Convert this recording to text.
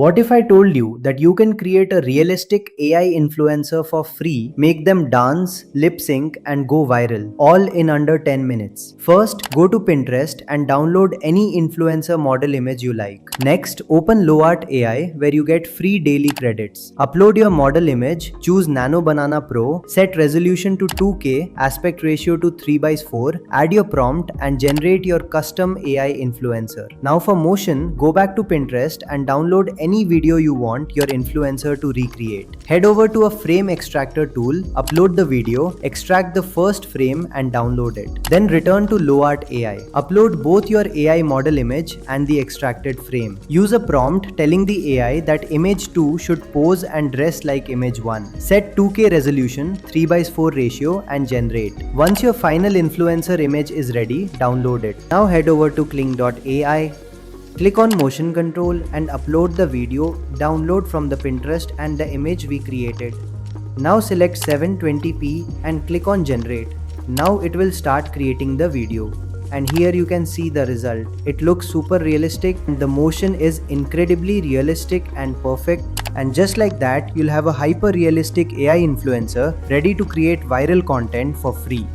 What if I told you that you can create a realistic AI influencer for free, make them dance, lip sync, and go viral, all in under 10 minutes? First, go to Pinterest and download any influencer model image you like. Next, open Lovart AI where you get free daily credits. Upload your model image, choose Nano Banana Pro, set resolution to 2K, aspect ratio to 3:4, add your prompt, and generate your custom AI influencer. Now for motion, go back to Pinterest and download any video you want your influencer to recreate. Head over to a frame extractor tool, upload the video, extract the first frame and download it. Then return to Lovart AI. Upload both your AI model image and the extracted frame. Use a prompt telling the AI that image 2 should pose and dress like image 1. Set 2K resolution, 3:4 ratio and generate. Once your final influencer image is ready, download it. Now head over to Kling AI. Click on motion control and upload the video, download from the Pinterest and the image we created. Now select 720p and click on generate. Now it will start creating the video. And here you can see the result. It looks super realistic and the motion is incredibly realistic and perfect. And just like that, you'll have a hyper realistic AI influencer ready to create viral content for free.